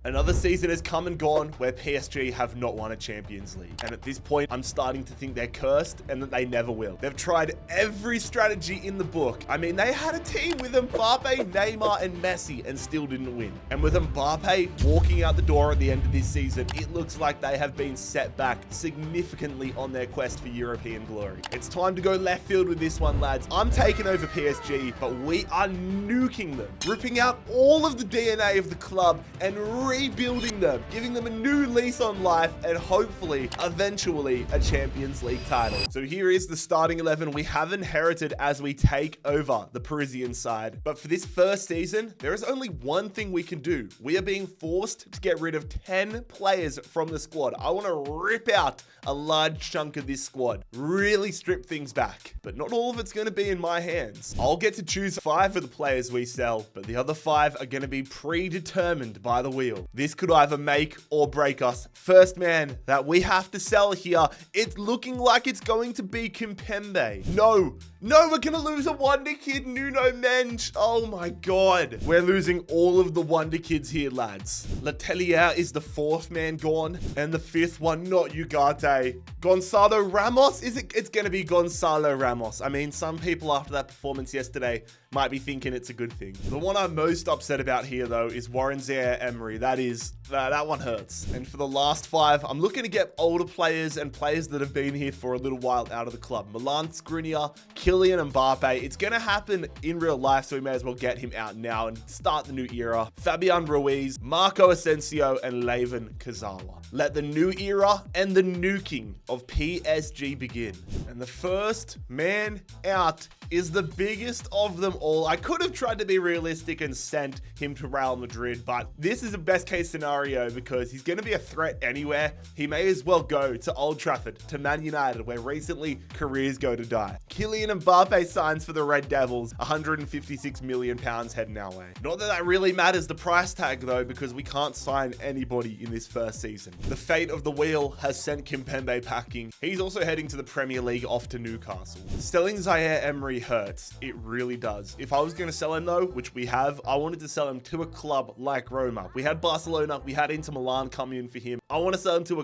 Another season has come and gone where PSG have not won a Champions League. And at this point, I'm starting to think they're cursed and that they never will. They've tried every strategy in the book. I mean, they had a team with Mbappe, Neymar, and Messi and still didn't win. And with Mbappe walking out the door at the end of this season, it looks like they have been set back significantly on their quest for European glory. It's time to go left field with this one, lads. I'm taking over PSG, but we are nuking them, ripping out all of the DNA of the club and rebuilding them, giving them a new lease on life and hopefully, eventually, a Champions League title. So here is the starting 11 we have inherited as we take over the Parisian side. But for this first season, there is only one thing we can do. We are being forced to get rid of 10 players from the squad. I want to rip out a large chunk of this squad, really strip things back. But not all of it's going to be in my hands. I'll get to choose 5 of the players we sell, but the other 5 are going to be predetermined by the wheel. This could either make or break us. First man that we have to sell here, it's looking like it's going to be Kimpembe. No, we're going to lose a wonder kid, Nuno Mensch. Oh my God. We're losing all of the wonder kids here, lads. Letelier is the 4th man gone, and the 5th one, not Ugarte. Gonzalo Ramos, it's going to be Gonzalo Ramos. I mean, some people after that performance yesterday might be thinking it's a good thing. The one I'm most upset about here, though, is Warren Zaire-Emery. That one hurts. And for the last 5, I'm looking to get older players and players that have been here for a little while out of the club. Milan Skriniar, Kylian Mbappe. It's going to happen in real life, so we may as well get him out now and start the new era. Fabian Ruiz, Marco Asensio, and Layvin Kurzawa. Let the new era and the nuking of PSG begin. And the first man out is the biggest of them all. I could have tried to be realistic and sent him to Real Madrid, but this is a best case scenario because he's going to be a threat anywhere. He may as well go to Old Trafford, to Man United, where recently careers go to die. Kylian Mbappe signs for the Red Devils, £156 million heading our way. Not that really matters the price tag though, because we can't sign anybody in this first season. The fate of the wheel has sent Kimpembe packing. He's also heading to the Premier League off to Newcastle. Selling Zaire-Emery hurts. It really does. If I was going to sell him though, which we have, I wanted to sell him to a club like Roma. We had Barcelona, we had Inter Milan come in for him. I want to sell him to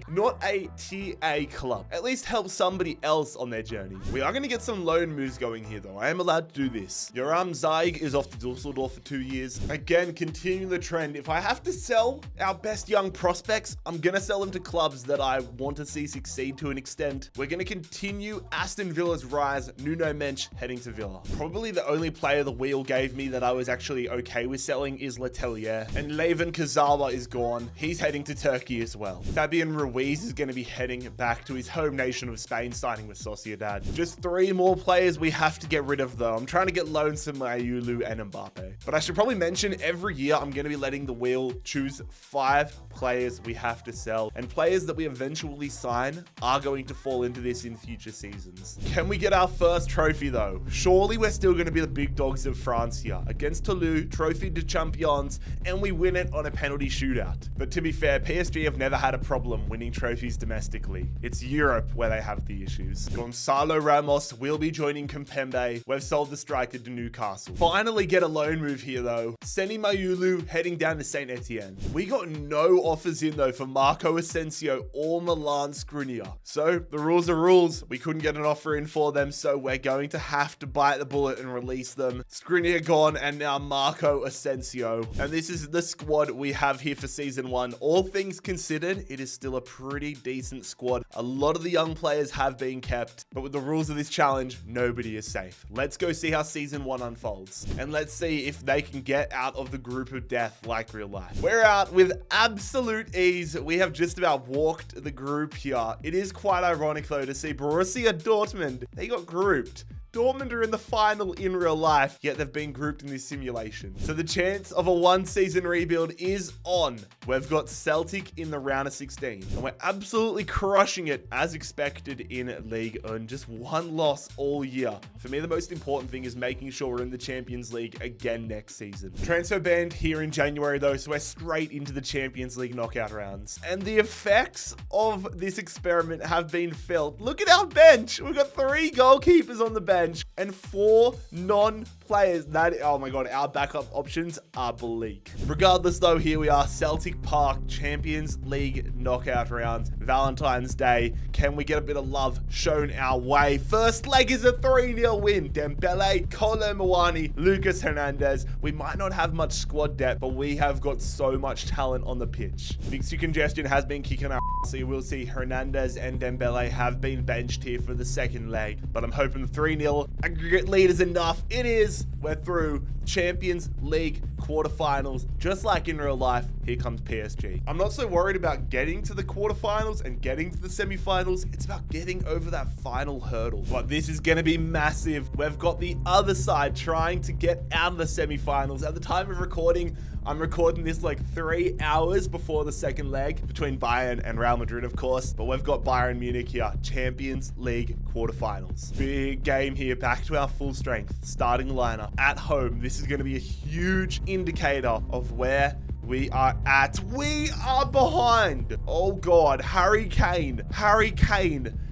not a tier A club. At least help somebody else on their journey. We are going to get some loan moves going here though. I am allowed to do this. Yoram Zaig is off to Dusseldorf for 2 years. Again, continuing the trend. If I have to sell our best young prospects, I'm going to sell them to clubs that I want to see succeed to an extent. We're going to continue Aston Villa's rise. Nuno Mensch heading to Villa. Probably the only player the wheel gave me that I was actually okay with selling is Letelier. And Layvin Kurzawa is gone. He's heading to Turkey as well. Fabian Ruiz is going to be heading back to his home nation of Spain, signing with Sociedad. Just 3 more players we have to get rid of though. I'm trying to get loans to Mayulu and Mbappe. But I should probably mention every year I'm going to be letting the wheel choose 5 players we have to sell. And players that we eventually sign are going to fall into this in future seasons. Can we get our first trophy though? Surely we're still going to be the big dogs of France here. Against Toulouse, Trophy de Champions, and we win it on a penalty shootout. But to be fair, PSG have never had a problem winning trophies domestically. It's Europe where they have the issues. Gonzalo Ramos will be joining Kimpembe. We've sold the striker to Newcastle. Finally get a loan move here though. Seni Mayulu heading down to Saint Etienne. We got no offers in though for Marco Asensio or Milan Skriniar. So the rules are rules. We couldn't get an offer in for them, so we're going to have to bite the bullet and release them. Skriniar gone, and now Marco Asensio. And this is the squad we have here for season 1. All things considered, it is still a pretty decent squad. A lot of the young players have been kept, but with the rules of this challenge, nobody is safe. Let's go see how season 1 unfolds. And let's see if they can get out of the group of death like real life. We're out with absolute ease. We have just about walked the group here. It is quite ironic though to see Borussia Dortmund. They got grouped. Dortmund are in the final in real life, yet they've been grouped in this simulation. So the chance of a 1-season rebuild is on. We've got Celtic in the round of 16, and we're absolutely crushing it as expected in League and just 1 loss all year. For me, the most important thing is making sure we're in the Champions League again next season. Transfer banned here in January though, so we're straight into the Champions League knockout rounds. And the effects of this experiment have been felt. Look at our bench. We've got 3 goalkeepers on the bench. and 4 non-players. Oh my God, our backup options are bleak. Regardless though, here we are, Celtic Park, Champions League knockout rounds, Valentine's Day. Can we get a bit of love shown our way? First leg is a 3-0 win. Dembele, Kolo Muani, Lucas Hernandez. We might not have much squad depth, but we have got so much talent on the pitch. Mixture congestion has been kicking our ass, so you will see Hernandez and Dembele have been benched here for the second leg, but I'm hoping the 3-0 aggregate lead is enough. It is. We're through Champions League quarterfinals. Just like in real life, here comes PSG. I'm not so worried about getting to the quarterfinals and getting to the semifinals. It's about getting over that final hurdle. But this is going to be massive. We've got the other side trying to get out of the semifinals. At the time of recording, I'm recording this like 3 hours before the second leg between Bayern and Real Madrid, of course. But we've got Bayern Munich here, Champions League quarterfinals. Big game here, back to our full strength, starting lineup at home. This is going to be a huge indicator of where we are at. We are behind. Oh God, Harry Kane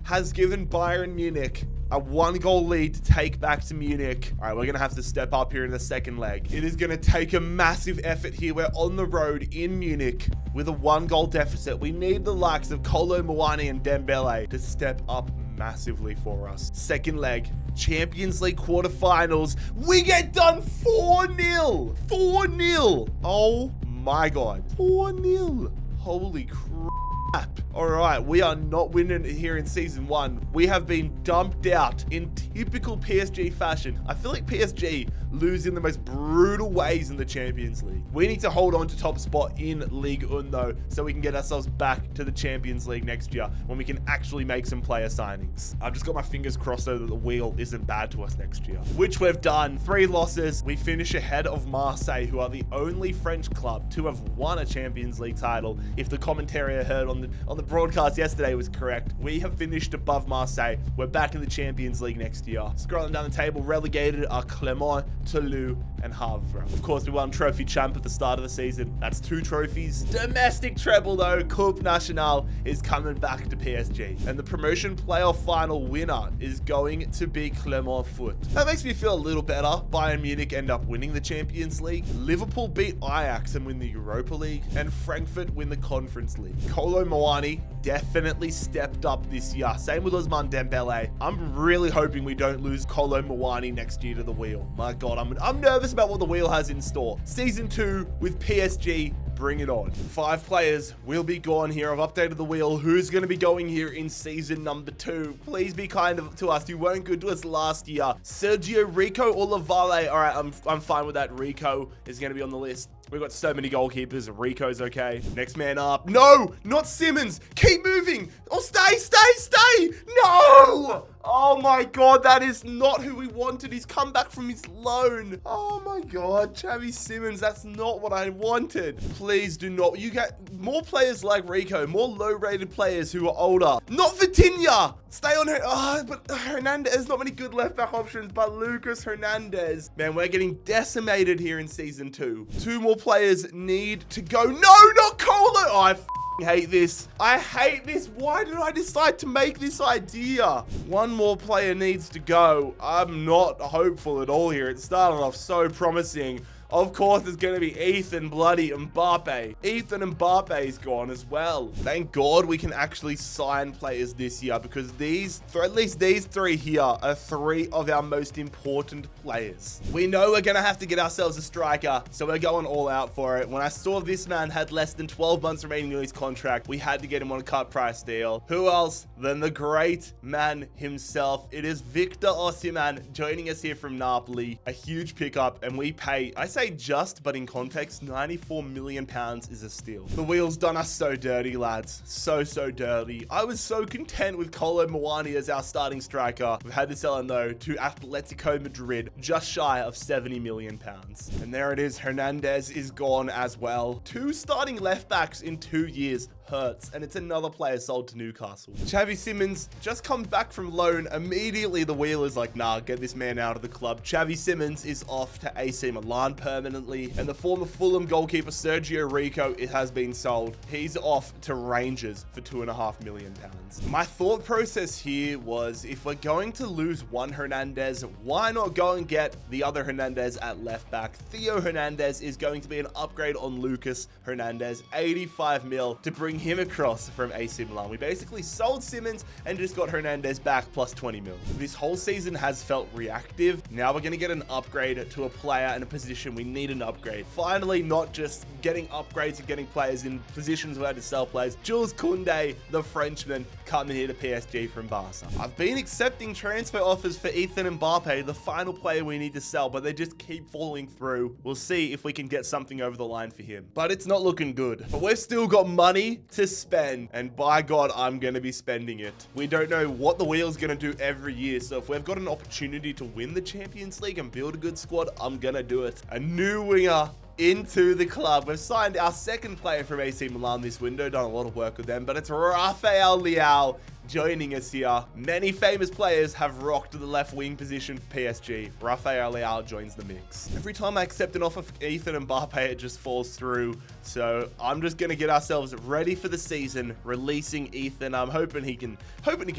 has given Bayern Munich a 1-goal lead to take back to Munich. All right, we're going to have to step up here in the second leg. It is going to take a massive effort here. We're on the road in Munich with a 1-goal deficit. We need the likes of Kolo Muani and Dembele to step up massively for us. Second leg, Champions League quarterfinals. We get done 4-0. 4-0. Oh my God. 4-0. Holy crap. All right, we are not winning here in season 1. We have been dumped out in typical PSG fashion. I feel like PSG lose in the most brutal ways in the Champions League. We need to hold on to top spot in Ligue 1 though, so we can get ourselves back to the Champions League next year when we can actually make some player signings. I've just got my fingers crossed though that the wheel isn't bad to us next year, which we've done. 3 losses. We finish ahead of Marseille, who are the only French club to have won a Champions League title. If the commentary I heard on the broadcast yesterday was correct, we have finished above Marseille. We're back in the Champions League next year. Scrolling down the table, relegated are Clermont, Toulouse, and Havre. Of course, we won Trophy Champ at the start of the season. That's 2 trophies. Domestic treble though, Coupe Nationale is coming back to PSG. And the promotion playoff final winner is going to be Clermont Foot. That makes me feel a little better. Bayern Munich end up winning the Champions League. Liverpool beat Ajax and win the Europa League. And Frankfurt win the Conference League. Kolo Muani definitely stepped up this year. Same with Ousmane Dembele. I'm really hoping we don't lose Kolo Muani next year to the wheel. My God, I'm nervous about what the wheel has in store. Season 2 with PSG. Bring it on. 5 players will be gone here. I've updated the wheel. Who's going to be going here in season number 2? Please be kind to us. You weren't good to us last year. Sergio, Rico, or Lavale? All right, I'm fine with that. Rico is going to be on the list. We've got so many goalkeepers. Rico's okay. Next man up. No, not Simmons. Keep moving. Oh, stay. No. Oh my God, that is not who we wanted. He's come back from his loan. Oh my God, Xavi Simmons, that's not what I wanted. Please do not. You get more players like Rico, more low-rated players who are older. Not Vitinha. Stay on her. Oh, but Hernandez, there's not many good left-back options, but Lucas Hernandez. Man, we're getting decimated here in season 2. 2 more players need to go. No, not Kolo. Oh, I hate this. I hate this. Why did I decide to make this idea? 1 more player needs to go. I'm not hopeful at all here. It started off so promising. Of course, there's going to be Ethan bloody Mbappe. Ethan Mbappe is gone as well. Thank God we can actually sign players this year, because at least these 3 here are 3 of our most important players. We know we're going to have to get ourselves a striker, so we're going all out for it. When I saw this man had less than 12 months remaining on his contract, we had to get him on a cut price deal. Who else than the great man himself? It is Victor Osimhen joining us here from Napoli. A huge pickup, and we pay, I say just, but in context, £94 million is a steal. The wheel's done us so dirty, lads. So dirty. I was so content with Kolo Muani as our starting striker. We've had to sell him though to Atletico Madrid, just shy of £70 million. And there it is. Hernandez is gone as well. 2 starting left backs in 2 years. Hurts, and it's another player sold to Newcastle. Xavi Simmons just comes back from loan. Immediately the wheel is like, nah, get this man out of the club. Xavi Simmons is off to AC Milan. permanently, and the former Fulham goalkeeper Sergio Rico has been sold. He's off to Rangers for £2.5 million. My thought process here was, if we're going to lose one Hernandez, why not go and get the other Hernandez at left back? Theo Hernandez is going to be an upgrade on Lucas Hernandez, 85 mil to bring him across from AC Milan. We basically sold Simmons and just got Hernandez back plus 20 mil. This whole season has felt reactive. Now we're going to get an upgrade to a player in a position we need an upgrade. Finally, not just getting upgrades and getting players in positions where to sell players. Jules Koundé, the Frenchman, coming here to PSG from Barca. I've been accepting transfer offers for Ethan Mbappe, the final player we need to sell, but they just keep falling through. We'll see if we can get something over the line for him. But it's not looking good. But we've still got money to spend, and by God, I'm going to be spending it. We don't know what the wheel's going to do every year, so if we've got an opportunity to win the Champions League and build a good squad, I'm going to do it. A new winger into the club. We've signed our second player from AC Milan this window, done a lot of work with them, but it's Rafael Leao joining us here. Many famous players have rocked the left wing position for PSG. Rafael Leao joins the mix. Every time I accept an offer for Ethan Mbappe, it just falls through. So I'm just going to get ourselves ready for the season, releasing Ethan. I'm hoping he can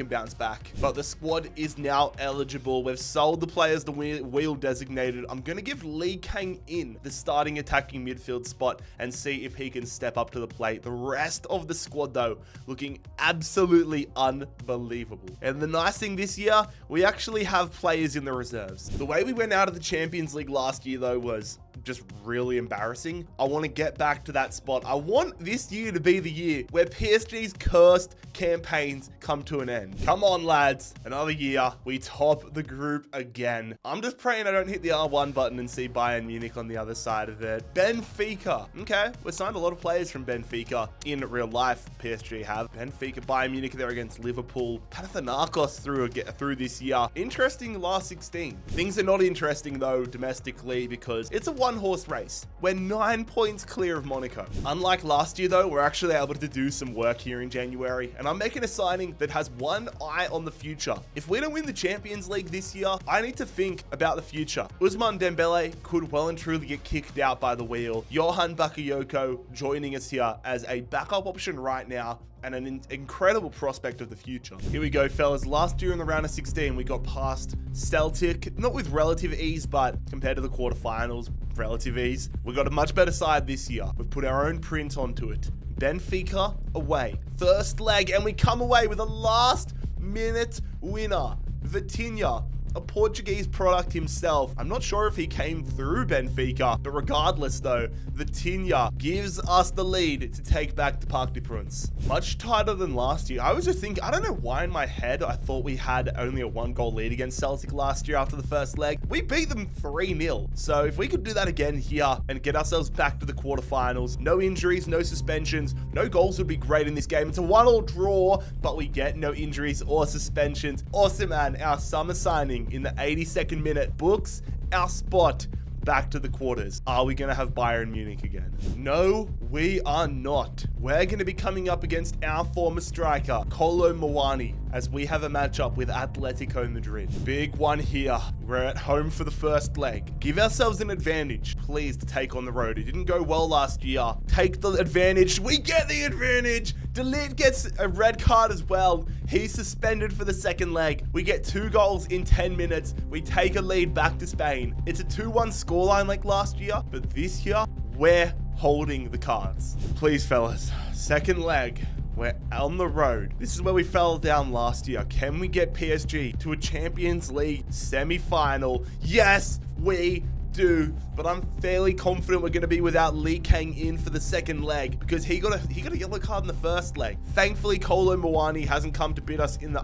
bounce back. But the squad is now eligible. We've sold the players the wheel designated. I'm going to give Lee Kang-in the starting attacking midfield spot and see if he can step up to the plate. The rest of the squad, though, looking absolutely unbelievable. And the nice thing this year, we actually have players in the reserves. The way we went out of the Champions League last year, though, was just really embarrassing. I want to get back to that spot. I want this year to be the year where PSG's cursed campaigns come to an end. Come on, lads. Another year, we top the group again. I'm just praying I don't hit the R1 button and see Bayern Munich on the other side of it. Benfica. Okay, we signed a lot of players from Benfica in real life. PSG have. Benfica, Bayern Munich, they're against Liverpool. Panathinaikos through this year. Interesting last 16. Things are not interesting, though, domestically, because it's a one-horse race. We're 9 points clear of Monaco. Unlike last year, though, we're actually able to do some work here in January, and I'm making a signing that has one eye on the future. If we don't win the Champions League this year, I need to think about the future. Ousmane Dembele could well and truly get kicked out by the wheel. Johan Bakayoko joining us here as a backup option right now, and an incredible prospect of the future. Here we go, fellas. Last year in the round of 16, we got past Celtic, not with relative ease, but compared to the quarterfinals, relative ease. We got a much better side this year. We've put our own print onto it. Benfica away. First leg, and we come away with a last-minute winner. Vitinha, a Portuguese product himself. I'm not sure if he came through Benfica, but regardless though, Vitinha gives us the lead to take back the Parc des Princes. Much tighter than last year. I was just thinking, I don't know why in my head I thought we had only a 1-goal lead against Celtic last year after the first leg. We beat them 3-0. So if we could do that again here and get ourselves back to the quarterfinals, no injuries, no suspensions, no goals would be great in this game. It's a 1-1 draw, but we get no injuries or suspensions. Awesome, man. Our summer signing in the 82nd minute books our spot back to the quarters. Are we going to have Bayern Munich again? No, we are not. We're going to be coming up against our former striker, Kolo Muani, as we have a matchup with Atletico Madrid. Big one here. We're at home for the first leg. Give ourselves an advantage, please, to take on the road. It didn't go well last year. Take the advantage. We get the advantage. De Ligt gets a red card as well. He's suspended for the second leg. We get 2 goals in 10 minutes. We take a lead back to Spain. It's a 2-1 scoreline like last year, but this year, we're holding the cards. Please, fellas, second leg. We're on the road. This is where we fell down last year. Can we get PSG to a Champions League semi-final? Yes, we do, but I'm fairly confident we're going to be without Lee Kang-in for the second leg because he got a yellow card in the first leg. Thankfully, Kolo Muani hasn't come to bit us in the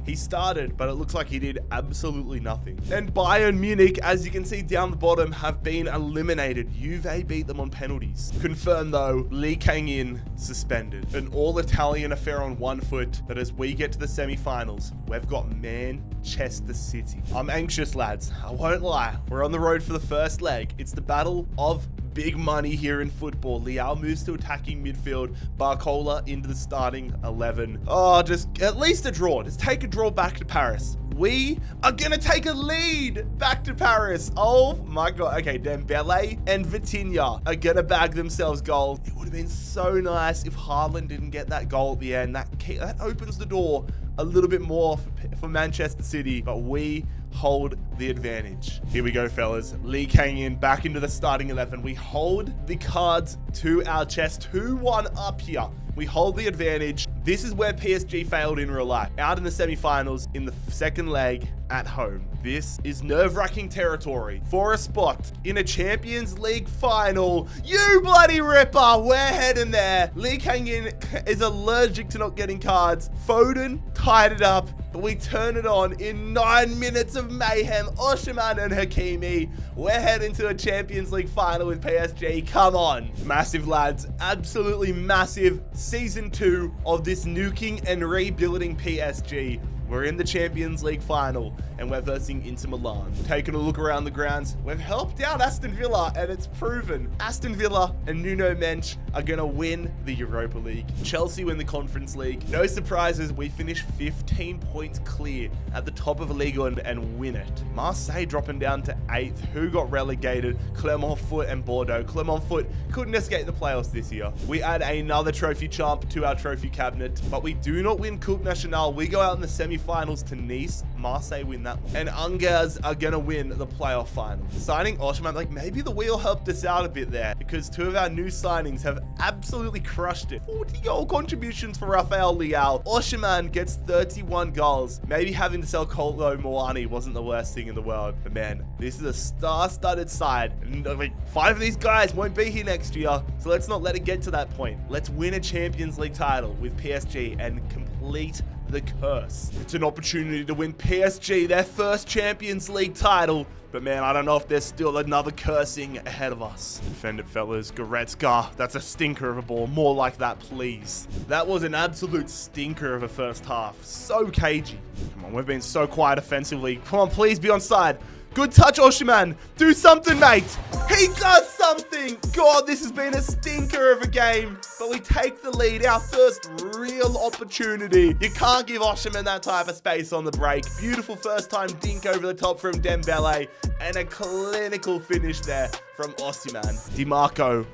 He started, but it looks like he did absolutely nothing. And Bayern Munich, as you can see down the bottom, have been eliminated. Juve beat them on penalties. Confirmed though, Lee Kang-in suspended. An all-Italian affair on one foot, that as we get to the semi-finals, we've got Manchester City. I'm anxious, lads. I won't lie. We're on the road for the first leg. It's the battle of big money here in football. Leao moves to attacking midfield. Barcola into the starting 11. Oh, just at least a draw. Just take a draw back to Paris. We are gonna take a lead back to Paris. Oh my God. Okay, Dembele and Vitinha are gonna bag themselves goals. It would have been so nice if Haaland didn't get that goal at the end. That opens the door a little bit more for Manchester City, but we hold the advantage. Here we go, fellas. Lee Kang-in back into the starting 11. We hold the cards to our chest. 2-1 up here. We hold the advantage. This is where PSG failed in real life. Out in the semi-finals in the second leg at home. This is nerve-wracking territory for a spot in a Champions League final. You bloody ripper! We're heading there. Lee Kang-in is allergic to not getting cards. Foden tied it up, but we turn it on in 9 minutes of mayhem. Osimhen and Hakimi. We're heading to a Champions League final with PSG. Come on. Massive, lads. Absolutely massive. Season 2 of this nuking and rebuilding PSG. We're in the Champions League final, and we're versing Inter Milan. Taking a look around the grounds, we've helped out Aston Villa, and it's proven. Aston Villa and Nuno Mensch are going to win the Europa League. Chelsea win the Conference League. No surprises, we finish 15 points clear at the top of the league and win it. Marseille dropping down to 8th. Who got relegated? Clermont Foot and Bordeaux. Clermont Foot couldn't escape the playoffs this year. We add another trophy champ to our trophy cabinet, but we do not win Coupe Nationale. We go out in the semi-finals to Nice. Marseille win that one. And Angers are going to win the playoff final. Signing Osimhen, like maybe the wheel helped us out a bit there because 2 of our new signings have absolutely crushed it. 40 goal contributions for Rafael Leao. Osimhen gets 31 goals. Maybe having to sell Kolo Muani wasn't the worst thing in the world. But man, this is a star-studded side. And like 5 of these guys won't be here next year. So let's not let it get to that point. Let's win a Champions League title with PSG and complete the curse. It's an opportunity to win PSG their first Champions League title, but man, I don't know if there's still another cursing ahead of us. Defend it, fellas. Goretzka, that's a stinker of a ball. More like that, please. That was an absolute stinker of a first half. So cagey. Come on, we've been so quiet offensively. Come on, please be onside. Good touch, Osimhen. Do something, mate. He does something. God, this has been a stinker of a game. But we take the lead. Our first real opportunity. You can't give Osimhen that type of space on the break. Beautiful first time dink over the top from Dembele. And a clinical finish there from Osimhen. DiMarco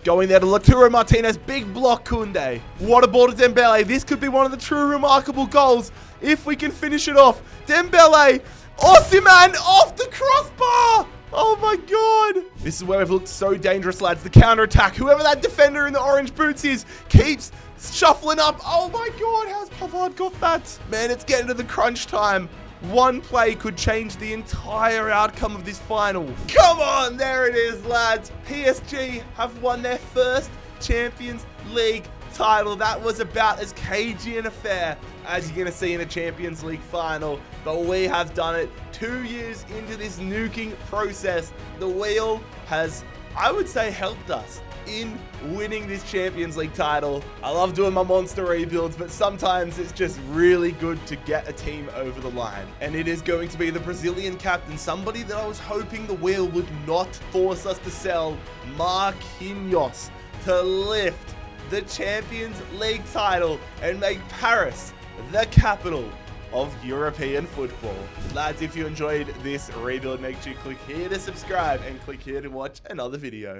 going there to Lautaro Martinez. Big block, Koundé. What a ball to Dembele. This could be one of the true remarkable goals if we can finish it off. Dembele. Osimhen off the crossbar! Oh my God! This is where we've looked so dangerous, lads. The counter-attack. Whoever that defender in the orange boots is keeps shuffling up. Oh my God, how's Pavard got that? Man, it's getting to the crunch time. One play could change the entire outcome of this final. Come on, there it is, lads. PSG have won their first Champions League title. That was about as cagey an affair as you're going to see in a Champions League final. But we have done it 2 years into this nuking process. The wheel has, I would say, helped us in winning this Champions League title. I love doing my monster rebuilds, but sometimes it's just really good to get a team over the line. And it is going to be the Brazilian captain, somebody that I was hoping the wheel would not force us to sell, Marquinhos, to lift the Champions League title and make Paris the capital of European football. Lads, if you enjoyed this rebuild, make sure you click here to subscribe and click here to watch another video.